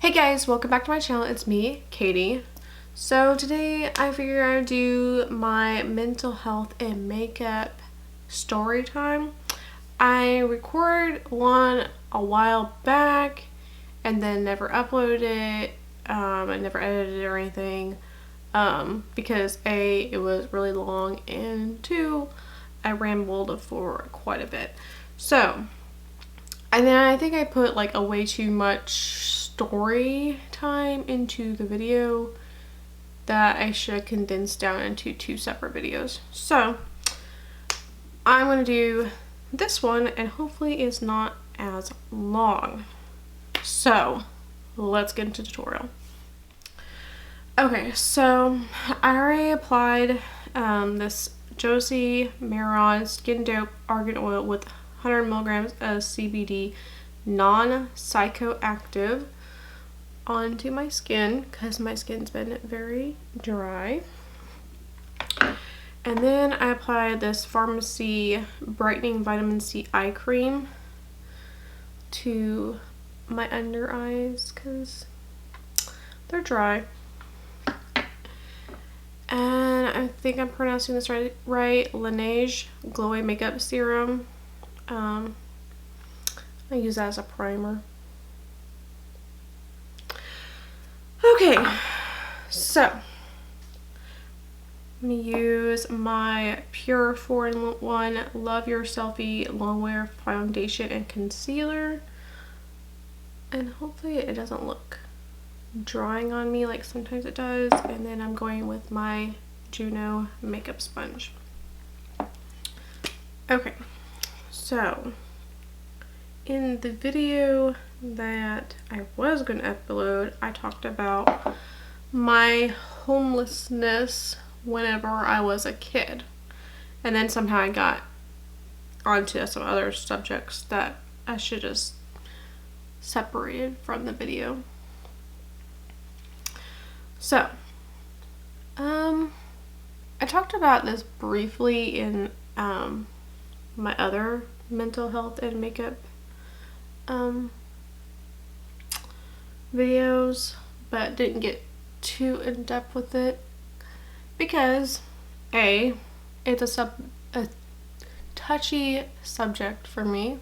Hey guys, welcome back to my channel. It's me, Katie. So today I figured I would do my mental health and makeup story time. I recorded one a while back and then never uploaded it. I never edited it or anything because A, it was really long, and 2, I rambled for quite a bit. So, and then I think I put like a way too much story time into the video that I should have condensed down into 2 separate videos. So I'm going to do this one and hopefully it's not as long. So let's get into the tutorial. Okay, so I already applied this Josie Maron Skin Dope Argan Oil with 100 milligrams of CBD non-psychoactive onto my skin because my skin's been very dry. And then I applied this Pharmacy Brightening Vitamin C Eye Cream to my under eyes because they're dry. And I think I'm pronouncing this right, Laneige Glowy Makeup Serum. I use that as a primer. Okay, so I'm going to use my Pure 4-in-1 Love Your Selfie Longwear Foundation and Concealer. And hopefully it doesn't look drying on me like sometimes it does. And then I'm going with my Juno makeup sponge. Okay, so in the video that I was going to upload, I talked about my homelessness whenever I was a kid. And then somehow I got onto some other subjects that I should just separated from the video. So, I talked about this briefly in my other mental health and makeup videos, but didn't get too in depth with it because A, it's a touchy subject for me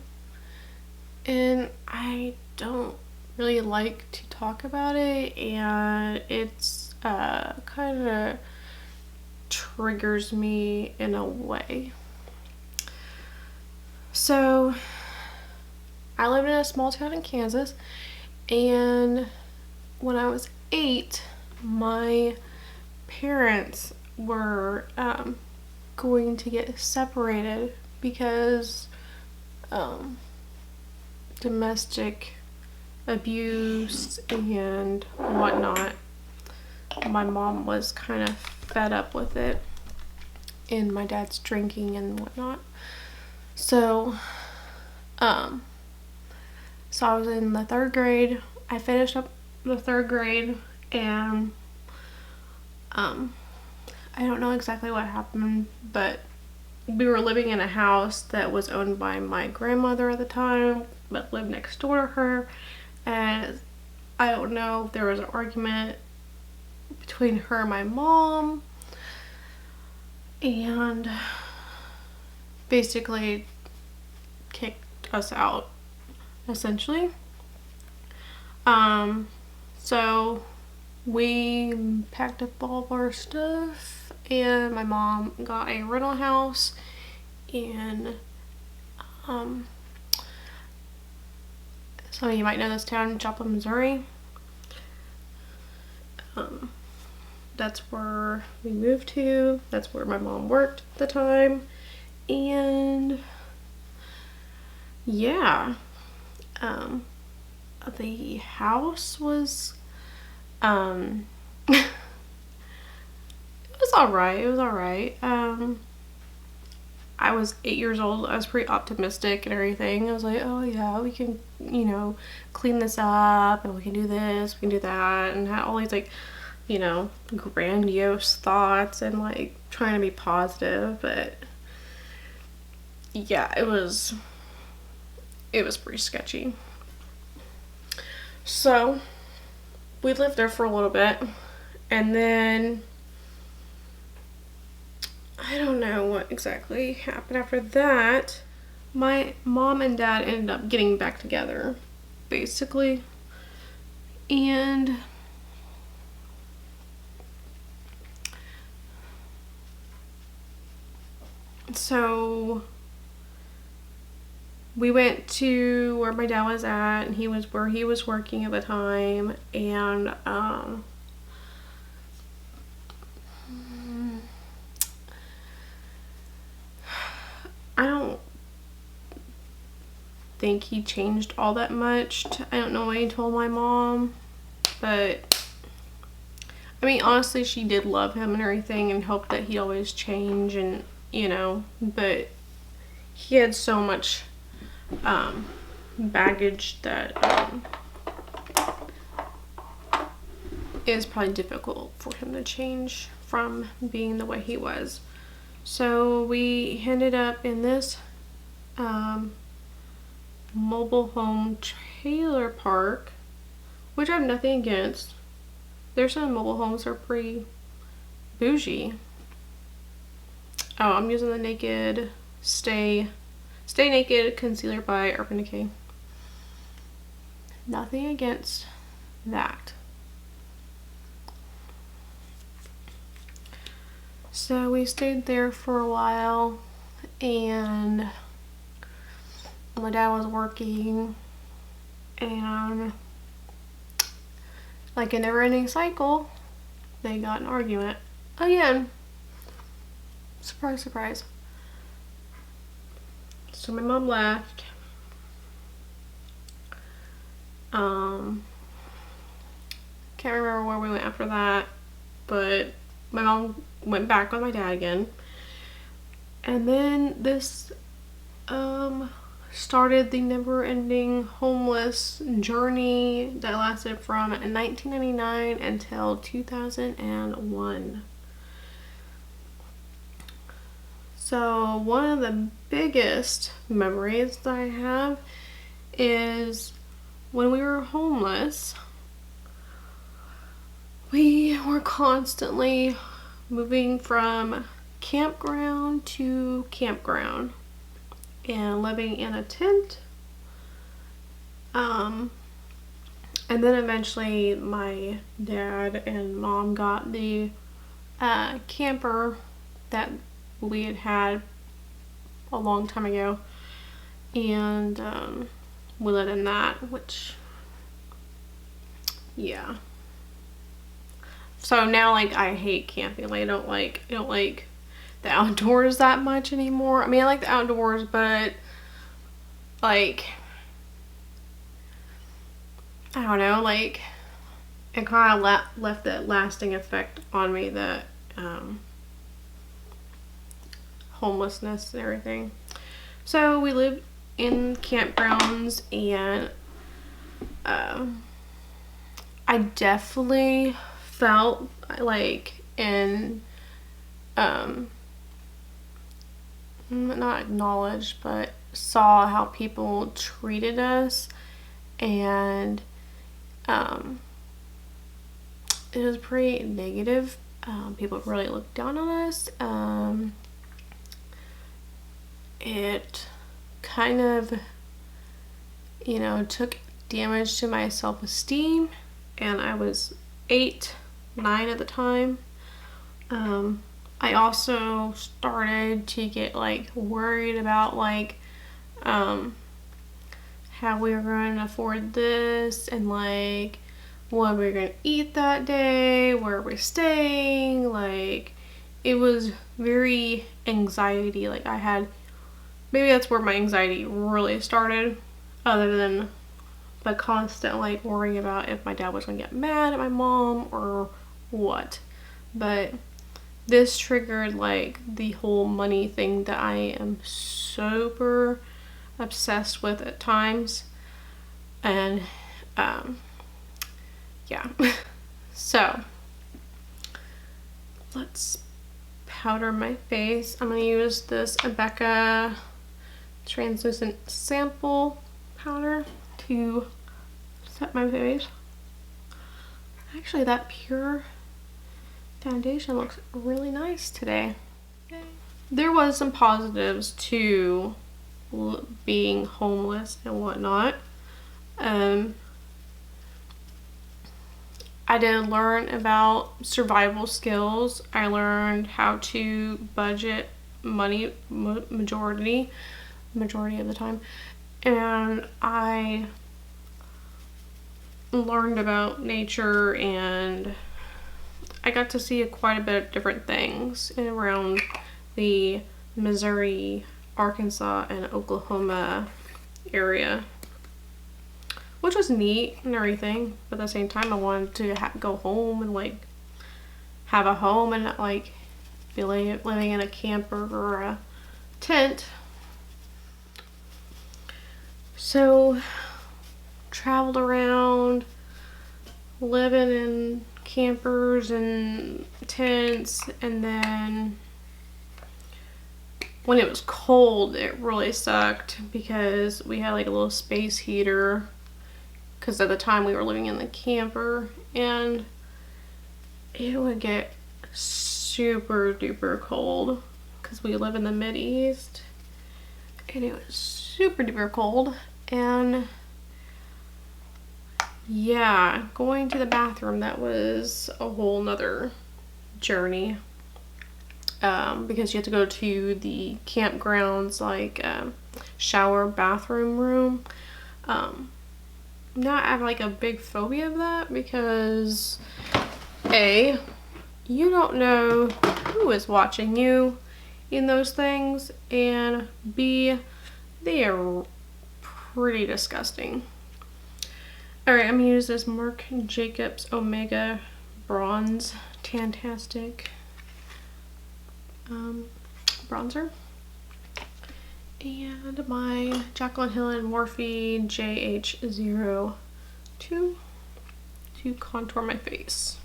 and I don't really like to talk about it, and it's kind of triggers me in a way. So I lived in a small town in Kansas, and when I was 8, my parents were going to get separated because domestic abuse and whatnot. My mom was kind of fed up with it and my dad's drinking and whatnot. So I was in the 3rd grade. I finished up the 3rd grade, and I don't know exactly what happened, but we were living in a house that was owned by my grandmother at the time, but lived next door to her, and I don't know if there was an argument between her and my mom, and basically kicked us out, essentially. So we packed up all of our stuff and my mom got a rental house in some of you might know this town, Joplin, Missouri. That's where we moved to. That's where my mom worked at the time. And yeah, the house was it was alright. It was alright. I was 8 years old. I was pretty optimistic and everything. I was like, oh yeah, we can, you know, clean this up and we can do this, we can do that, and had all these like, you know, grandiose thoughts and like trying to be positive. But yeah, it was pretty sketchy. So we lived there for a little bit, and then I don't know what exactly happened after that. My mom and dad ended up getting back together, basically, and so we went to where my dad was at, and he was where he was working at the time, and I don't think he changed all that much. I don't know what he told my mom, but I mean, honestly, she did love him and everything and hoped that he'd always change, and you know, but he had so much baggage that it was probably difficult for him to change from being the way he was. So we ended up in this mobile home trailer park, which I have nothing against. There's some mobile homes that are pretty bougie. Oh, I'm using the Naked Stay Naked Concealer by Urban Decay. Nothing against that. So we stayed there for a while, and my dad was working, and like a never-ending cycle, they got in an argument again. Surprise, surprise. So my mom left. Can't remember where we went after that, but my mom went back with my dad again. And then this started the never-ending homeless journey that lasted from 1999 until 2001. So one of the biggest memories that I have is when we were homeless, we were constantly moving from campground to campground and living in a tent. And then eventually my dad and mom got the camper that we had a long time ago, and we lived in that, which, yeah. So now, like, I hate camping. Like, I don't like the outdoors that much anymore. I mean, I like the outdoors, but like, I don't know, like, it kind of left that lasting effect on me, that homelessness and everything. So we lived in campgrounds, and I definitely felt like in not acknowledged, but saw how people treated us, and it was pretty negative. People really looked down on us. It kind of, you know, took damage to my self-esteem, and I was 8, 9 at the time. I also started to get like worried about like how we were going to afford this, and like what we were going to eat that day, where we're staying. Like, it was very anxiety. Like, I had, maybe that's where my anxiety really started, other than the constant like worrying about if my dad was going to get mad at my mom or what. But this triggered like the whole money thing that I am super obsessed with at times. And yeah. So let's powder my face. I'm going to use this Becca translucent sample powder to set my face. Actually, that pure foundation looks really nice today. There was some positives to being homeless and whatnot. I did learn about survival skills. I learned how to budget money majority of the time, and I learned about nature, and I got to see quite a bit of different things around the Missouri, Arkansas, and Oklahoma area, which was neat and everything. But at the same time, I wanted to go home and like have a home and not like be living in a camper or a tent. So traveled around, living in campers and tents, and then when it was cold, it really sucked because we had like a little space heater, because at the time we were living in the camper, and it would get super duper cold because we live in the Mideast, and it was super duper cold. And yeah, going to the bathroom, that was a whole nother journey, because you have to go to the campgrounds, like shower bathroom room. Now I have like a big phobia of that because A, you don't know who is watching you in those things, and B, they are pretty disgusting. Alright, I'm gonna use this Marc Jacobs Omega Bronze Tantastic bronzer, and my Jaclyn Hill and Morphe JH02 to contour my face.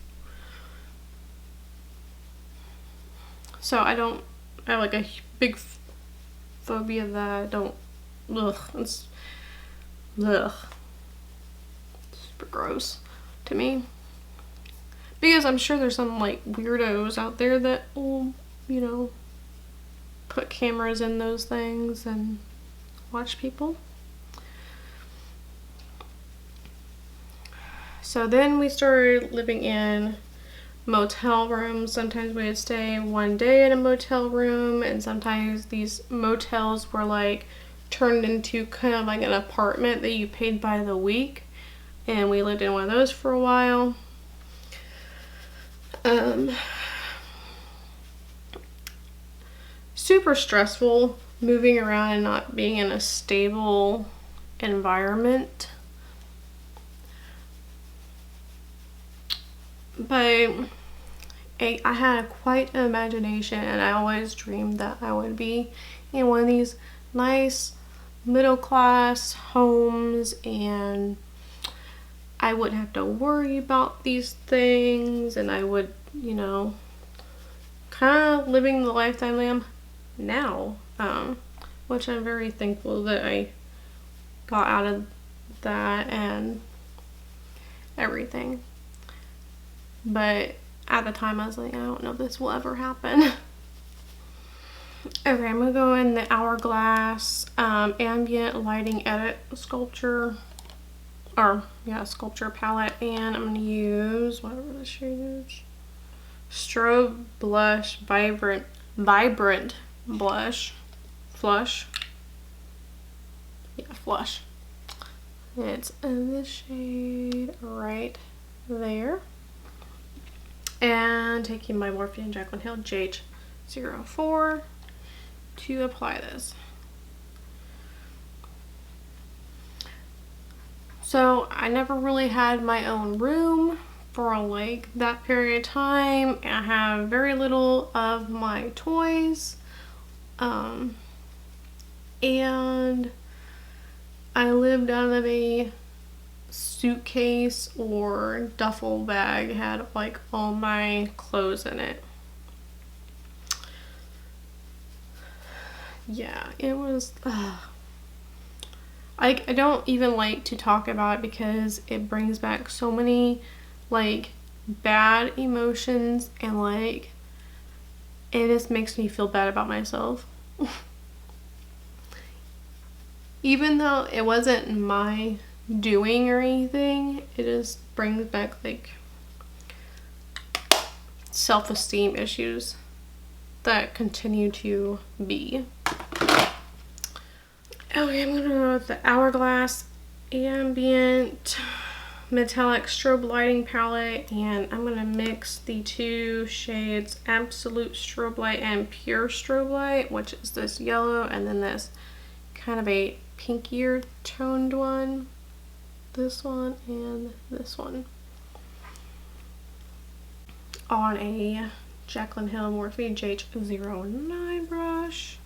So I have like a big phobia that I don't, it's super gross to me, because I'm sure there's some like weirdos out there that will, you know, put cameras in those things and watch people. So then we started living in motel rooms. Sometimes we would stay one day in a motel room, and sometimes these motels were like turned into kind of like an apartment that you paid by the week, and we lived in one of those for a while. Super stressful moving around and not being in a stable environment. But I had quite an imagination, and I always dreamed that I would be in one of these nice middle class homes, and I wouldn't have to worry about these things, and I would, you know, kind of living the lifetime I am now, which I'm very thankful that I got out of that and everything. But at the time I was like, I don't know if this will ever happen. Okay, I'm gonna go in the Hourglass ambient lighting edit sculpture palette, and I'm gonna use whatever the shade is, Strobe Blush Vibrant Blush Flush. Yeah, Flush. It's in this shade right there. And taking my Morphe and Jaclyn Hill JH04 to apply this. So I never really had my own room for like that period of time. I have very little of my toys, and I lived out of a suitcase or duffel bag, had like all my clothes in it. Yeah, it was I don't even like to talk about it because it brings back so many like bad emotions, and like it just makes me feel bad about myself. Even though it wasn't my doing or anything, it just brings back like self-esteem issues that continue to be. Okay, I'm gonna go with the Hourglass Ambient Metallic Strobe Lighting Palette, and I'm gonna mix the two shades Absolute Strobe Light and Pure Strobe Light, which is this yellow and then this kind of a pinkier toned one. This one and this one. On a Jaclyn Hill Morphe GH09 brush.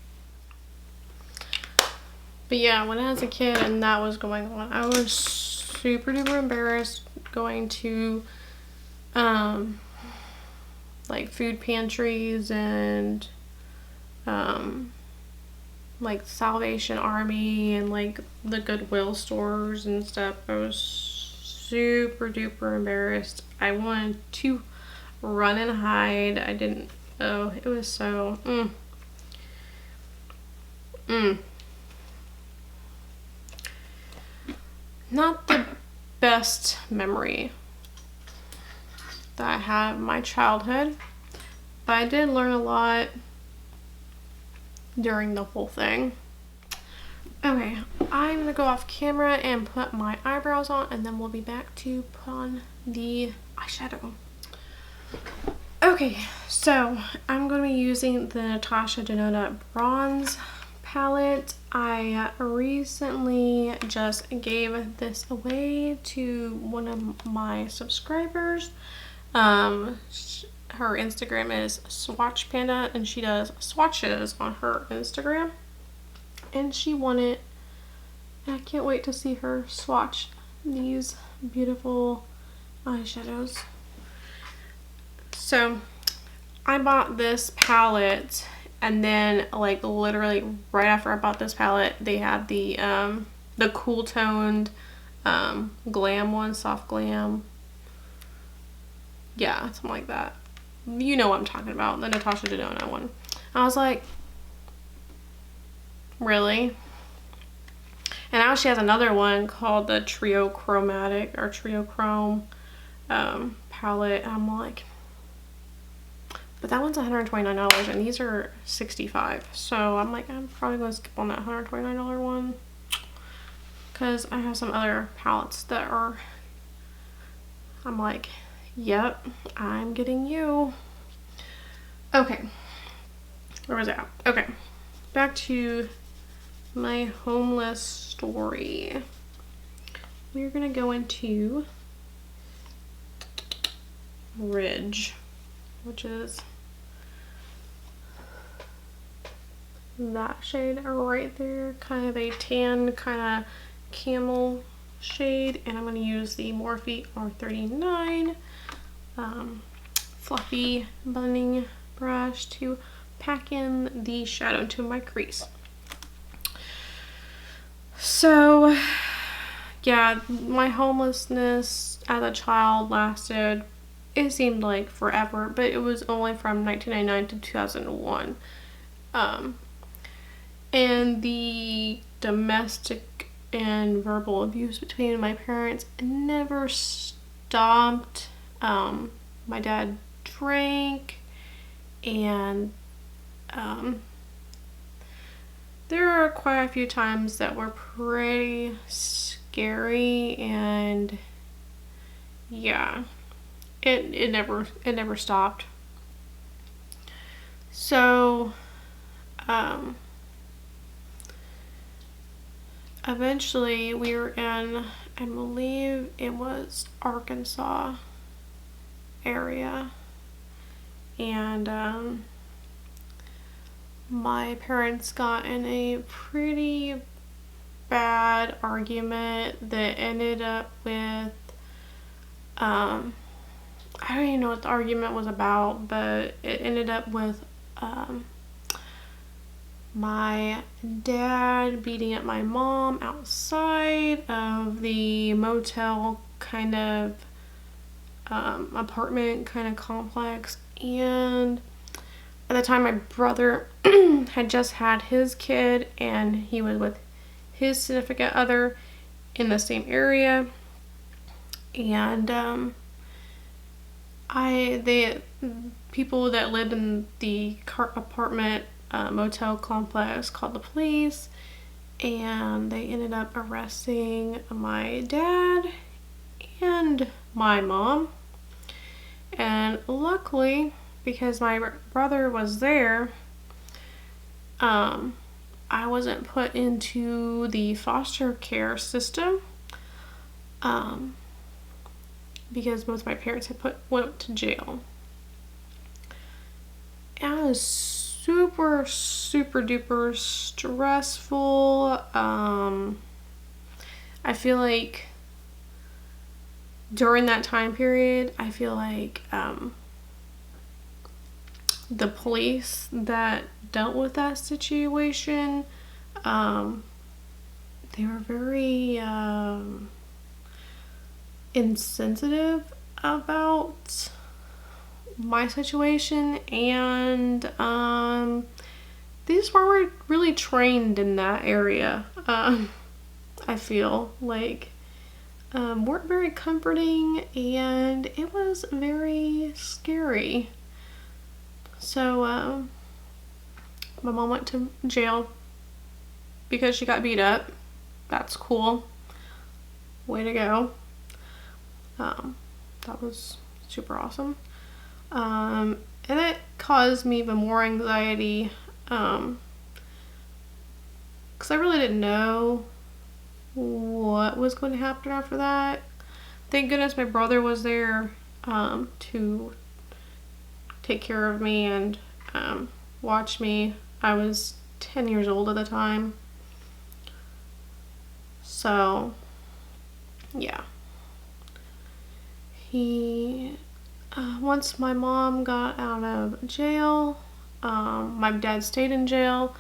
But yeah, when I was a kid and that was going on, I was super duper embarrassed going to like food pantries and like Salvation Army and like the Goodwill stores and stuff. I was super duper embarrassed. I wanted to run and hide. I didn't. Oh, it was so not the best memory that I have of my childhood, but I did learn a lot during the whole thing. Okay, I'm gonna go off camera and put my eyebrows on, and then we'll be back to put on the eyeshadow. Okay, so I'm going to be using the Natasha Denona Bronze palette. I recently just gave this away to one of my subscribers. Her Instagram is Swatch Panda, and she does swatches on her Instagram. And she won it. I can't wait to see her swatch these beautiful eyeshadows. So I bought this palette, and then like literally right after I bought this palette, they had the cool toned glam one, soft glam. Yeah, something like that. You know what I'm talking about, the Natasha Denona one. I was like, really? And now she has another one called the Trio Chromatic or Trio Chrome palette. I'm like, but that one's $129 and these are $65. So I'm like, I'm probably going to skip on that $129 one because I have some other palettes that are, I'm like, yep, I'm getting you. Okay, where was that? Okay, back to my homeless story. We're gonna go into Ridge, which is that shade right there, kind of a tan, kind of camel shade. And I'm going to use the Morphe R39 fluffy blending brush to pack in the shadow into my crease. So yeah, my homelessness as a child lasted, it seemed like forever, but it was only from 1999 to 2001. And the domestic and verbal abuse between my parents never stopped. My dad drank, and there are quite a few times that were pretty scary, and yeah, it never stopped. So eventually we were in, I believe it was Arkansas area, and my parents got in a pretty bad argument that ended up with I don't even know what the argument was about, but it ended up with my dad beating up my mom outside of the motel, kind of apartment kind of complex, and at the time my brother had just had his kid and he was with his significant other in the same area, and the people that lived in the apartment motel complex called the police, and they ended up arresting my dad and my mom. And luckily, because my brother was there, I wasn't put into the foster care system, because both my parents had went to jail. And it was super duper stressful. I feel like during that time period, I feel like the police that dealt with that situation, they were very insensitive about my situation, and they just weren't really trained in that area. I feel like weren't very comforting, and it was very scary. So my mom went to jail because she got beat up. That's cool. Way to go. That was super awesome. And it caused me even more anxiety, because I really didn't know what was going to happen after that. Thank goodness my brother was there to take care of me and watch me. I was 10 years old at the time. So, yeah. Once my mom got out of jail, my dad stayed in jail.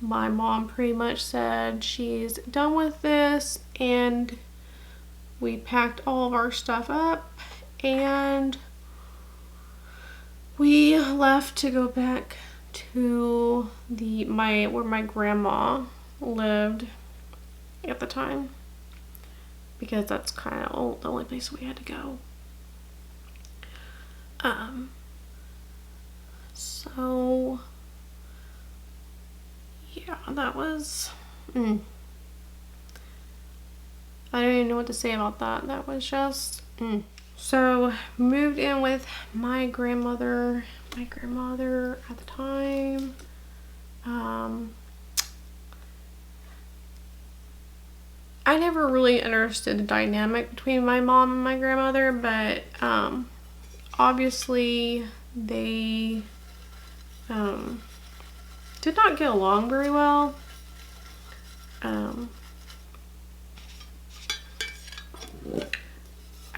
My mom pretty much said she's done with this, and we packed all of our stuff up and we left to go back to where my grandma lived at the time, because that's kind of the only place we had to go. So yeah, that was, I don't even know what to say about that. That was just, So moved in with my grandmother at the time. I never really understood the dynamic between my mom and my grandmother, but obviously they did not get along very well. I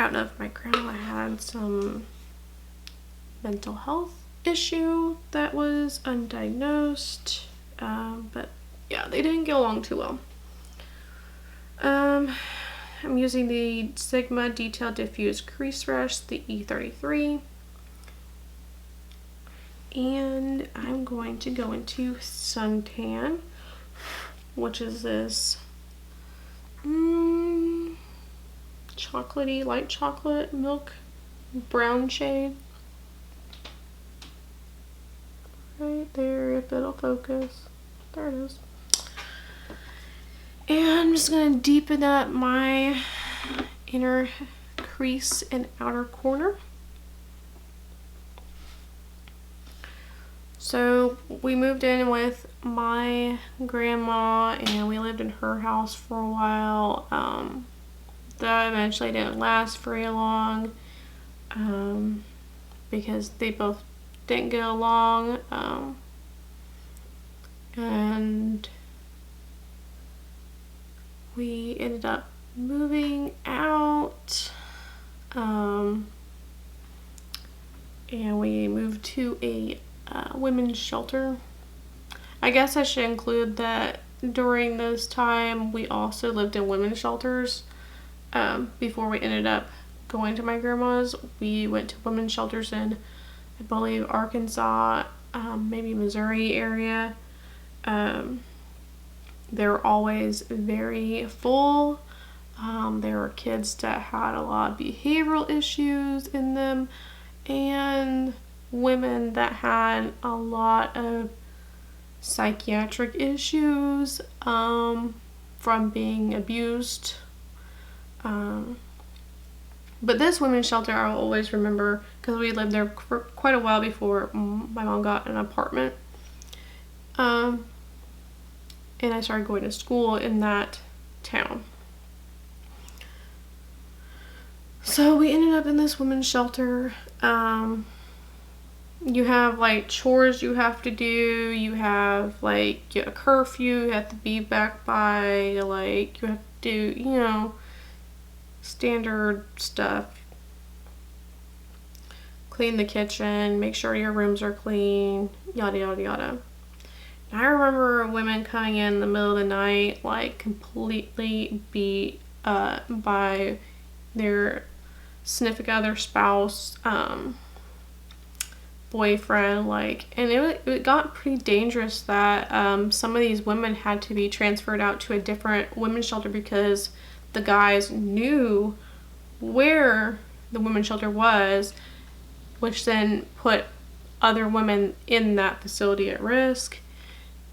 don't know if my grandma had some mental health issue that was undiagnosed, but yeah, they didn't get along too well. I'm using the Sigma Detailed Diffuse Crease Brush, the E33, and I'm going to go into Suntan, which is this chocolatey, light chocolate milk brown shade. Right there, if it'll focus. There it is. And I'm just going to deepen up my inner crease and outer corner. So we moved in with my grandma and we lived in her house for a while. That eventually didn't last very long, because they both didn't get along, and we ended up moving out, and we moved to a women's shelter. I guess I should include that during this time we also lived in women's shelters before we ended up going to my grandma's, we went to women's shelters in, I believe, Arkansas, maybe Missouri area. They're always very full. There were kids that had a lot of behavioral issues in them, and women that had a lot of psychiatric issues from being abused. But this women's shelter I will always remember because we lived there for quite a while before my mom got an apartment. And I started going to school in that town. So we ended up in this women's shelter. You have like chores you have to do. You have like a curfew. You have to be back by like, you have to do, you know, standard stuff. Clean the kitchen, make sure your rooms are clean, yada yada yada. And I remember women coming in the middle of the night like completely beat by their significant other, spouse, boyfriend, like, and it got pretty dangerous that some of these women had to be transferred out to a different women's shelter because the guys knew where the women's shelter was, which then put other women in that facility at risk.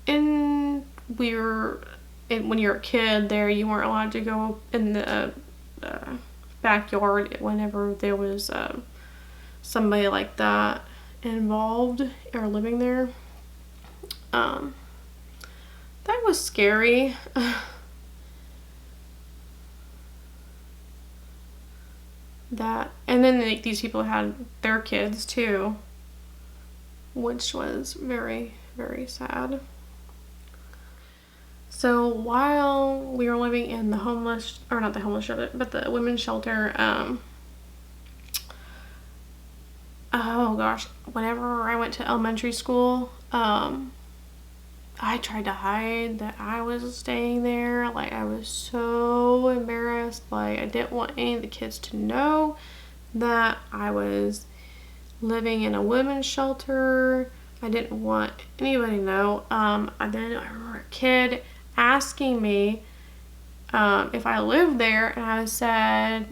And when you're a kid there, you weren't allowed to go in the backyard whenever there was somebody like that involved or living there. That was scary. That, and then like, these people had their kids too, which was very, very sad. So while we were living in the homeless, or not the homeless shelter, but the women's shelter, oh gosh, whenever I went to elementary school, I tried to hide that I was staying there. Like, I was so embarrassed. Like, I didn't want any of the kids to know that I was living in a women's shelter. I didn't want anybody to know. And then I remember a kid asking me if I lived there, and I said,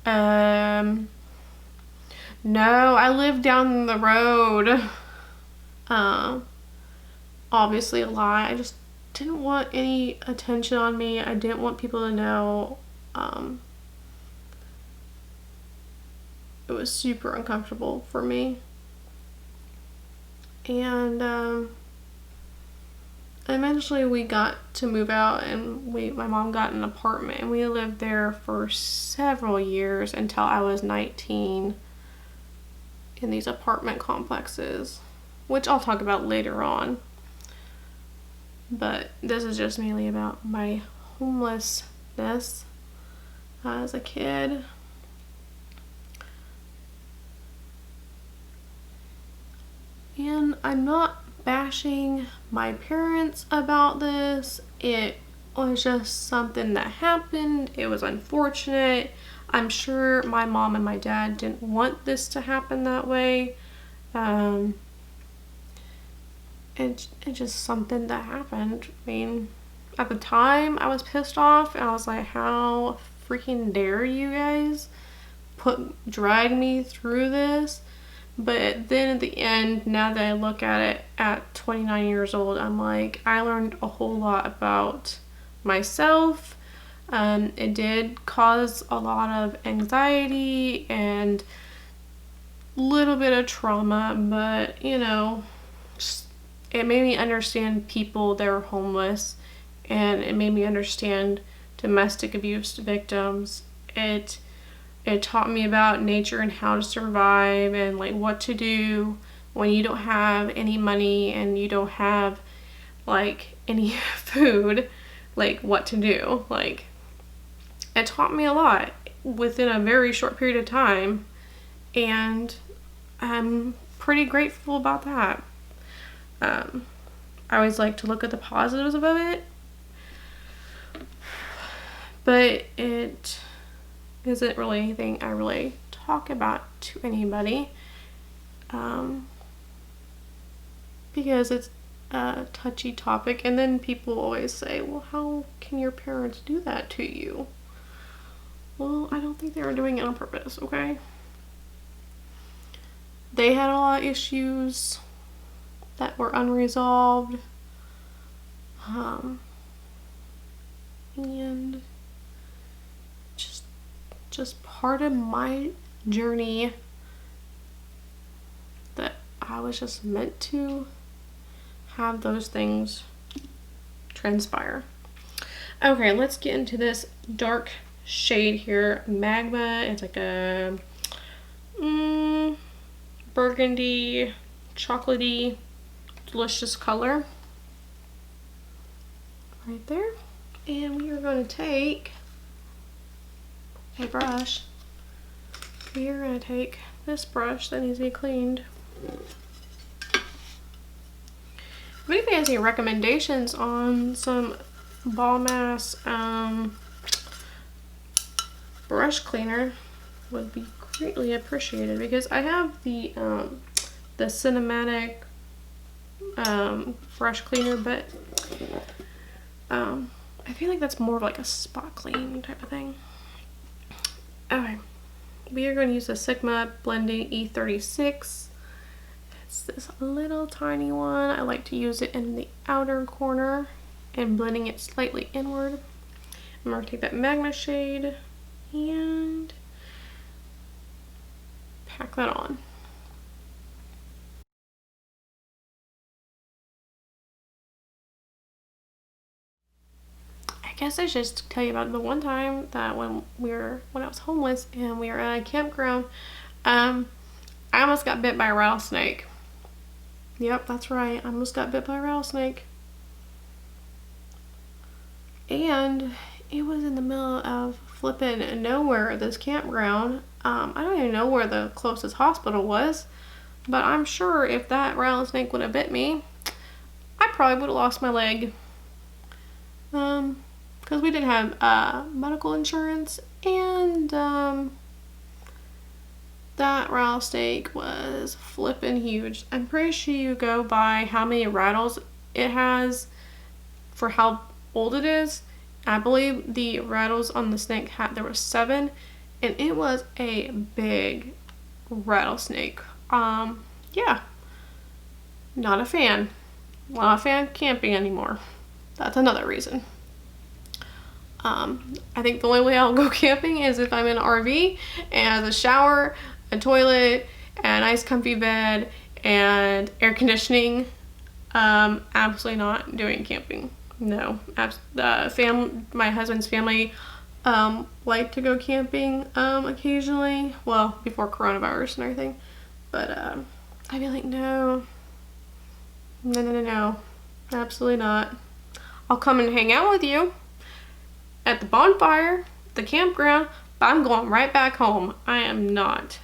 no, I live down the road. Obviously a lie. I just didn't want any attention on me. I didn't want people to know. It was super uncomfortable for me. And eventually we got to move out, and my mom got an apartment, and we lived there for several years until I was 19 in these apartment complexes, which I'll talk about later on. But this is just mainly about my homelessness as a kid. And I'm not bashing my parents about this. It was just something that happened. It was unfortunate. I'm sure my mom and my dad didn't want this to happen that way. It's just something that happened. I mean, at the time I was pissed off, and I was like, how freaking dare you guys drag me through this? But then at the end, now that I look at it at 29 years old, I'm like, I learned a whole lot about myself. It did cause a lot of anxiety and a little bit of trauma, but you know, it made me understand people that are homeless, and it made me understand domestic abuse victims. It taught me about nature and how to survive, and like what to do when you don't have any money and you don't have like any food, like what to do. Like, it taught me a lot within a very short period of time, and I'm pretty grateful about that. I always like to look at the positives of it, but it isn't really anything I really talk about to anybody, because it's a touchy topic. And then people always say, well, how can your parents do that to you? Well, I don't think they were doing it on purpose, okay? They had a lot of issues that were unresolved, and just part of my journey that I was just meant to have those things transpire. Okay, let's get into this dark shade here. Magma. It's like a burgundy, chocolatey, delicious color right there. And we are going to take a brush. We are going to take this brush that needs to be cleaned. If anybody has any recommendations on some ball mass brush cleaner, would be greatly appreciated, because I have the cinematic brush cleaner, but I feel like that's more of like a spot clean type of thing. Okay, we are going to use the Sigma Blending E36. It's this little tiny one. I like to use it in the outer corner and blending it slightly inward. I'm going to take that Magma shade and pack that on. I guess I should just tell you about the one time that when I was homeless and we were at a campground, I almost got bit by a rattlesnake. Yep, that's right. I almost got bit by a rattlesnake. And it was in the middle of flipping nowhere at this campground. I don't even know where the closest hospital was, but I'm sure if that rattlesnake would have bit me, I probably would have lost my leg. Because we didn't have medical insurance, and that rattlesnake was flipping huge. I'm pretty sure you go by how many rattles it has for how old it is. I believe the rattles on the snake there were 7, and it was a big rattlesnake. Yeah, not a fan. Not a fan of camping anymore. That's another reason. I think the only way I'll go camping is if I'm in an RV and has a shower, a toilet, a nice comfy bed, and air conditioning. Absolutely not doing camping. No. My husband's family like to go camping occasionally. Well, before coronavirus and everything. But I'd be like, no. No. Absolutely not. I'll come and hang out with you at the bonfire, the campground, but I'm going right back home. I am not.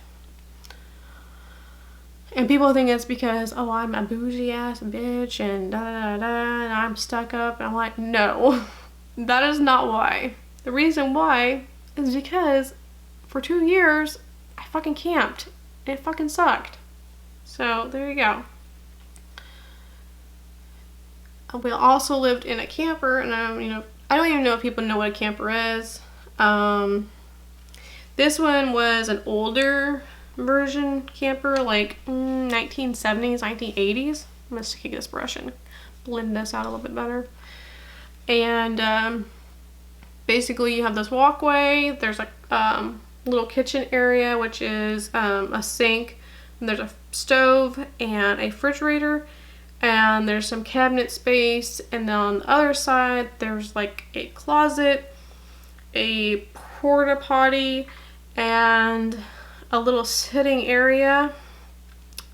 And people think it's because, oh, I'm a bougie ass bitch and and I'm stuck up. And I'm like, no, that is not why. The reason why is because for 2 years, I fucking camped. And it fucking sucked. So there you go. We also lived in a camper, and I don't even know if people know what a camper is. This one was an older version camper, like 1970s, 1980s. I'm gonna take this brush and blend this out a little bit better. And basically you have this walkway. There's like little kitchen area, which is a sink. And there's a stove and a refrigerator. And there's some cabinet space, and then on the other side there's like a closet, a porta potty, and a little sitting area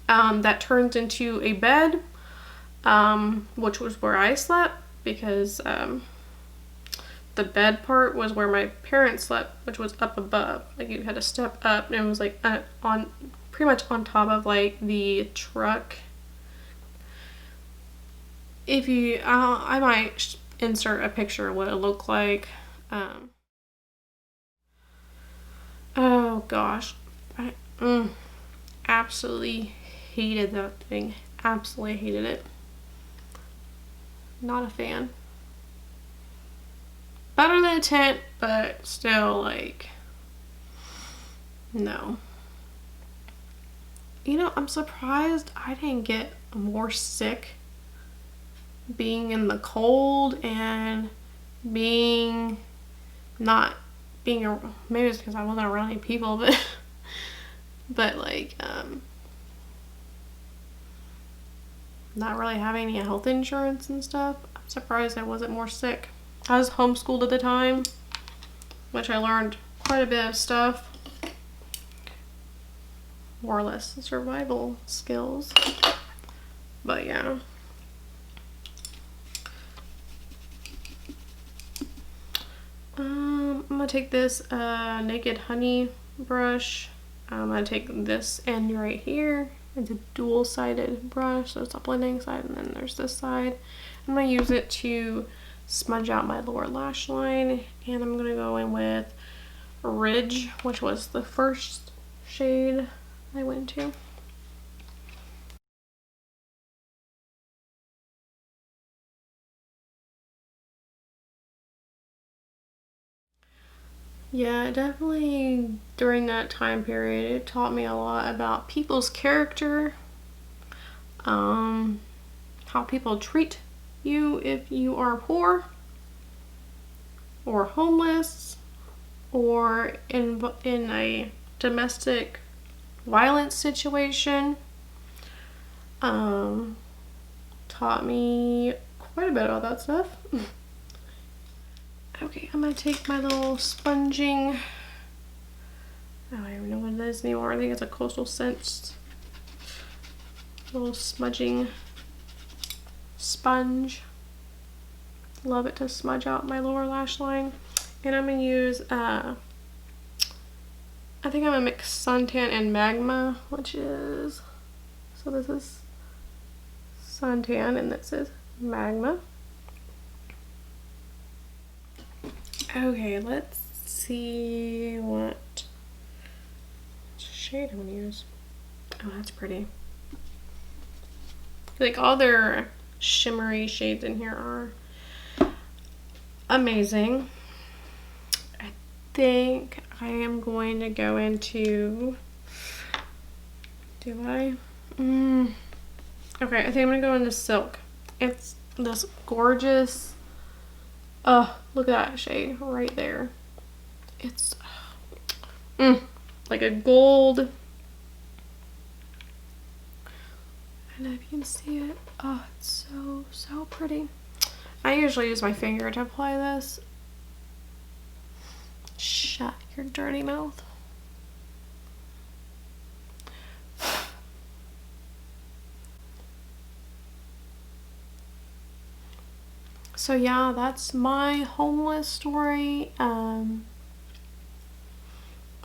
that turns into a bed, which was where I slept, because the bed part was where my parents slept, which was up above. Like you had to step up, and it was like pretty much on top of like the truck. If you, I might insert a picture of what it looked like. Oh gosh, I absolutely hated that thing. Absolutely hated it. Not a fan. Better than a tent, but still, like, no. You know, I'm surprised I didn't get more sick being in the cold and being not being maybe it's because I wasn't around any people, but like not really having any health insurance and stuff. I'm surprised I wasn't more sick. I was homeschooled at the time, which I learned quite a bit of stuff, more or less survival skills. But yeah. I'm gonna take this Naked Honey brush. I'm gonna take this end right here. It's a dual-sided brush, so it's a blending side, and then there's this side. I'm gonna use it to smudge out my lower lash line, and I'm gonna go in with Ridge, which was the first shade I went to. Yeah, definitely during that time period, it taught me a lot about people's character, how people treat you if you are poor or homeless or in a domestic violence situation. Taught me quite a bit about that stuff. Okay, I'm gonna take my little sponging, I don't even know what it is anymore. I think it's a Coastal Scents little smudging sponge. Love it to smudge out my lower lash line. And I'm gonna use I think I'm gonna mix Suntan and Magma, which is, so this is Suntan and this is Magma. Okay, let's see what shade I'm gonna use. Oh, that's pretty. Like, all their shimmery shades in here are amazing. I think I am going to go into, do I? Okay, I think I'm gonna go into Silk. It's this gorgeous, oh, look at that shade right there. It's like a gold. And if you can see it, oh, it's so pretty. I usually use my finger to apply this. Shut your dirty mouth. So yeah, that's my homeless story.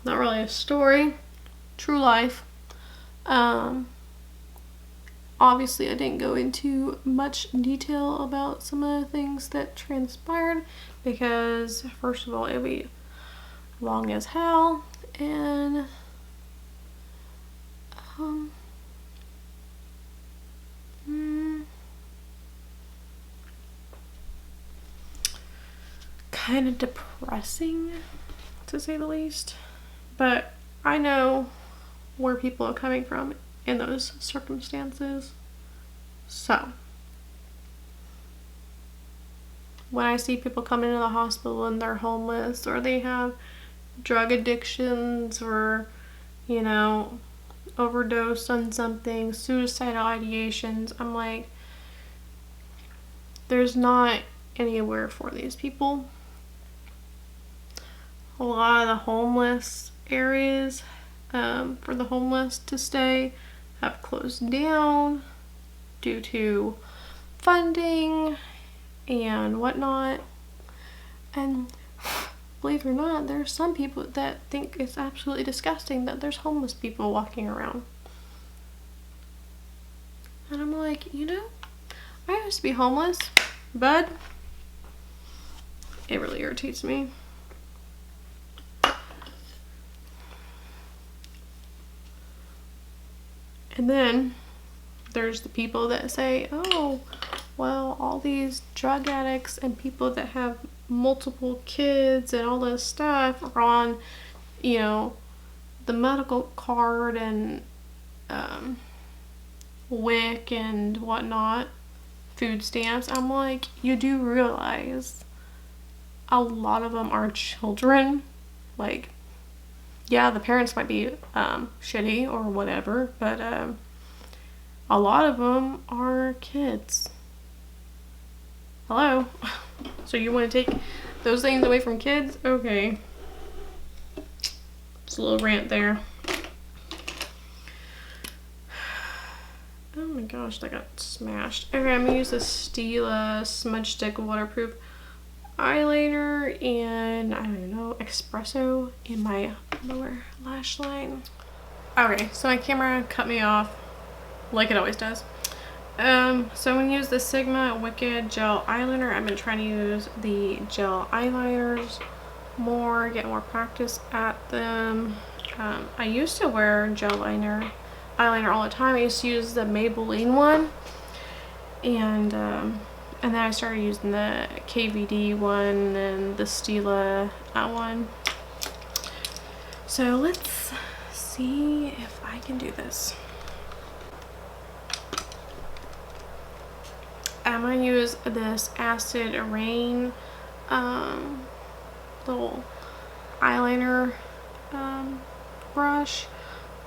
Not really a story, true life. Obviously I didn't go into much detail about some of the things that transpired because, first of all, it'd be long as hell, and kind of depressing, to say the least. But I know where people are coming from in those circumstances. So when I see people come into the hospital and they're homeless, or they have drug addictions, or, you know, overdose on something, suicidal ideations, I'm like, there's not anywhere for these people. A lot of the homeless areas for the homeless to stay have closed down due to funding and whatnot. And believe it or not, there are some people that think it's absolutely disgusting that there's homeless people walking around. And I'm like, you know, I used to be homeless, bud. It really irritates me. And then there's the people that say, oh, well, all these drug addicts and people that have multiple kids and all this stuff are on, you know, the medical card and WIC and whatnot, food stamps. I'm like, you do realize a lot of them are children. Like, yeah, the parents might be shitty or whatever, but a lot of them are kids. Hello? So you want to take those things away from kids? Okay. It's a little rant there. Oh my gosh, that got smashed. Okay, I'm gonna use the Stila Smudge Stick Waterproof eyeliner and, I don't know, espresso in my lower lash line. Okay, so my camera cut me off like it always does. So I'm gonna use the Sigma Wicked Gel Eyeliner. I've been trying to use the gel eyeliners more, get more practice at them. I used to wear gel eyeliner all the time. I used to use the Maybelline one, and then I started using the KVD one and the Stila one. So let's see if I can do this. I'm gonna use this Acid Rain little eyeliner brush.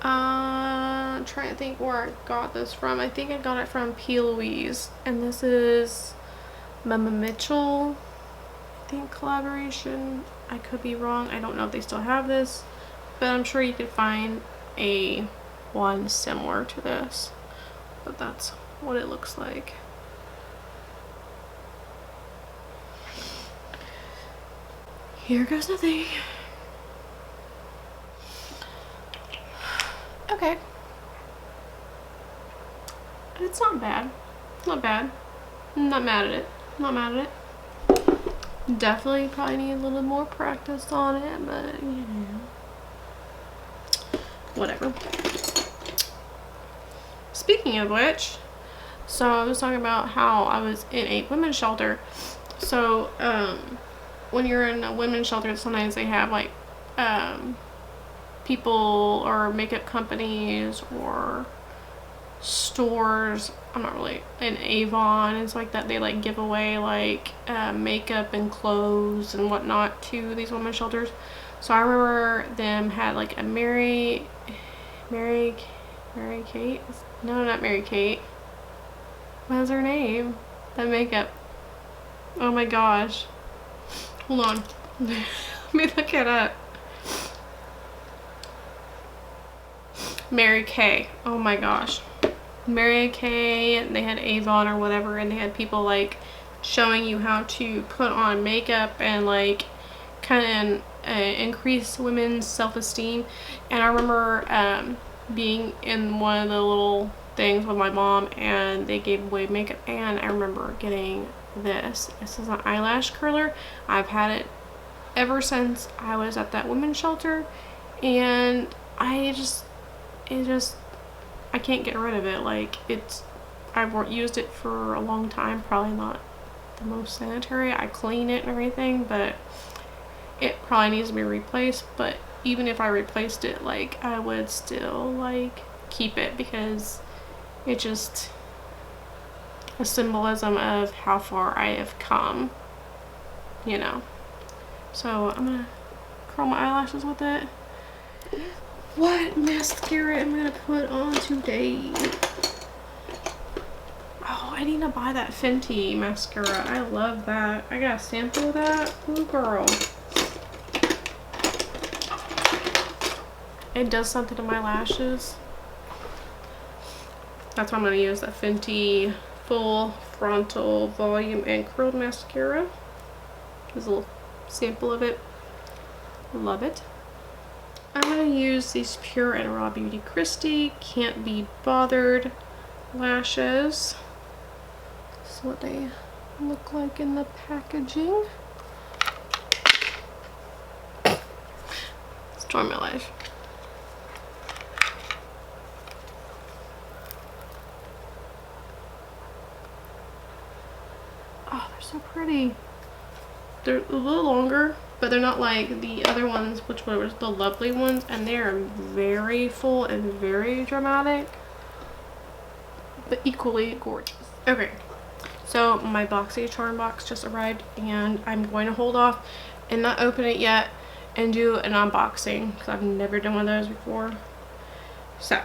I'm trying to think where I got this from. I think I got it from P. Louise, and this is Mama Mitchell, I think, collaboration. I could be wrong. I don't know if they still have this, but I'm sure you could find a one similar to this. But that's what it looks like. Here goes nothing. Okay. It's not bad. Not bad. I'm not mad at it. I'm not mad at it. Definitely probably need a little more practice on it, but you know. Whatever. Speaking of which, so I was talking about how I was in a women's shelter. So, when you're in a women's shelter, sometimes they have like people or makeup companies or stores, I'm not really, in Avon and stuff like that, they like give away like makeup and clothes and whatnot to these women's shelters. So I remember them had like a Mary Kate? No, not Mary Kate. What is her name? That makeup. Oh my gosh. Hold on. Let me look it up. Mary Kay. Oh my gosh. Mary Kay, they had Avon or whatever, and they had people like showing you how to put on makeup and like kind of increase women's self-esteem. And I remember being in one of the little things with my mom, and they gave away makeup, and I remember getting this. This is an eyelash curler. I've had it ever since I was at that women's shelter, and I can't get rid of it. Like, I've used it for a long time. Probably not the most sanitary. I clean it and everything, but it probably needs to be replaced. But even if I replaced it, like, I would still like keep it, because it just a symbolism of how far I have come, you know. So I'm gonna curl my eyelashes with it. What mascara am I gonna put on today? Oh, I need to buy that Fenty mascara. I love that. I got a sample of that. Ooh, girl. It does something to my lashes. That's why I'm gonna use that Fenty Full Frontal Volume and Curled Mascara. There's a little sample of it. Love it. I'm going to use these Pure and Raw Beauty Christie Can't Be Bothered lashes. This is what they look like in the packaging. Story of my life. so pretty. They're a little longer, but they're not like the other ones, which were the lovely ones, and they are very full and very dramatic, but equally gorgeous. Okay, so my BoxyCharm box just arrived, and I'm going to hold off and not open it yet and do an unboxing because I've never done one of those before. So,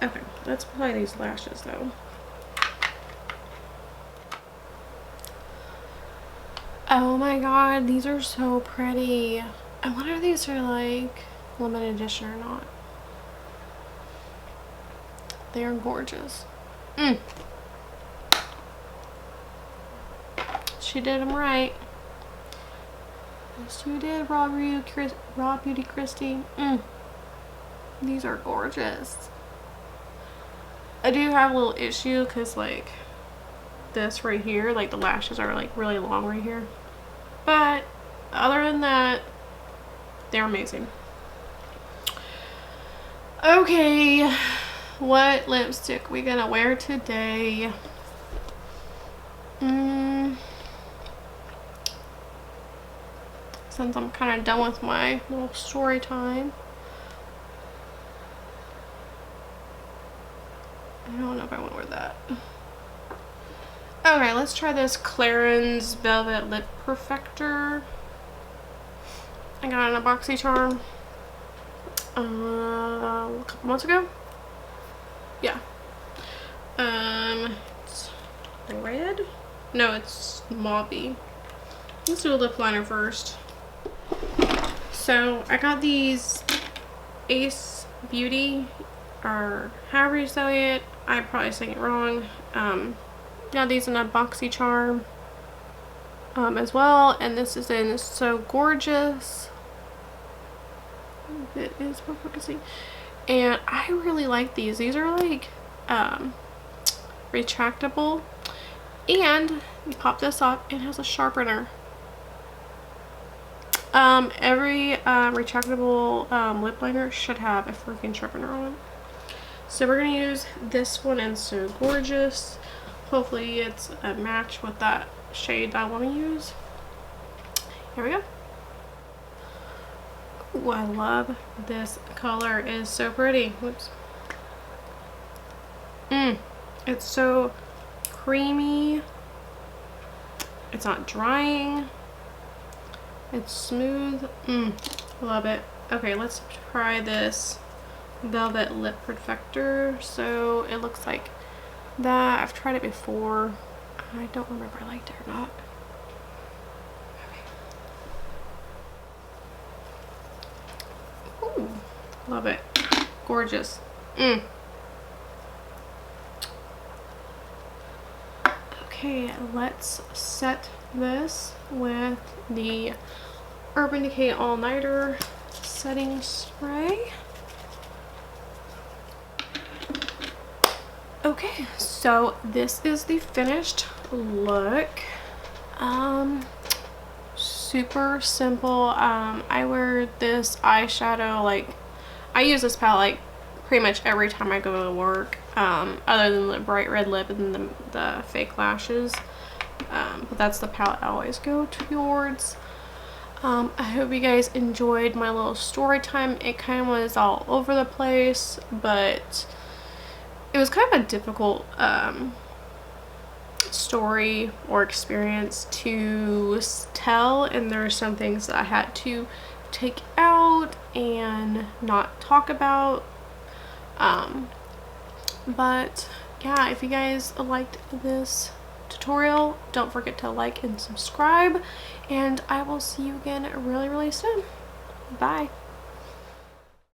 okay, let's apply these lashes though. Oh my god, these are so pretty. I wonder if these are like limited edition or not. They are gorgeous. She did them right. Yes, you did, Raw Beauty Christy. These are gorgeous. I do have a little issue because like this right here, like the lashes are like really long right here, but other than that, they're amazing. Okay, what lipstick we gonna wear today? Since I'm kind of done with my little story time, I don't know if I want to wear that. Okay, let's try this Clarins Velvet Lip Perfector. I got it in a BoxyCharm a couple months ago. Yeah. It's red? No, it's mauvey. Let's do a lip liner first. So I got these Ace Beauty, or however you say it. I'm probably saying it wrong. Got these in a BoxyCharm as well, and this is in So Gorgeous. It is focusing, and I really like these. These are like retractable, and you pop this off and it has a sharpener. Every retractable lip liner should have a freaking sharpener on it. So we're gonna use this one in So Gorgeous. Hopefully it's a match with that shade that I want to use. Here we go. Ooh, I love this color. It is so pretty. Whoops. It's so creamy. It's not drying. It's smooth. Love it. Okay, let's try this Velvet Lip Perfector. So it looks like that. I've tried it before. I don't remember if I liked it or not. Okay. Ooh, love it. Gorgeous. Okay, let's set this with the Urban Decay All Nighter setting spray. Okay, so this is the finished look. Super simple. I wear this eyeshadow, like I use this palette like pretty much every time I go to work, other than the bright red lip and the fake lashes, but that's the palette I always go towards. I hope you guys enjoyed my little story time. It kind of was all over the place, but it was kind of a difficult story or experience to tell, and there are some things that I had to take out and not talk about. But yeah, if you guys liked this tutorial, don't forget to like and subscribe, and I will see you again really soon. Bye.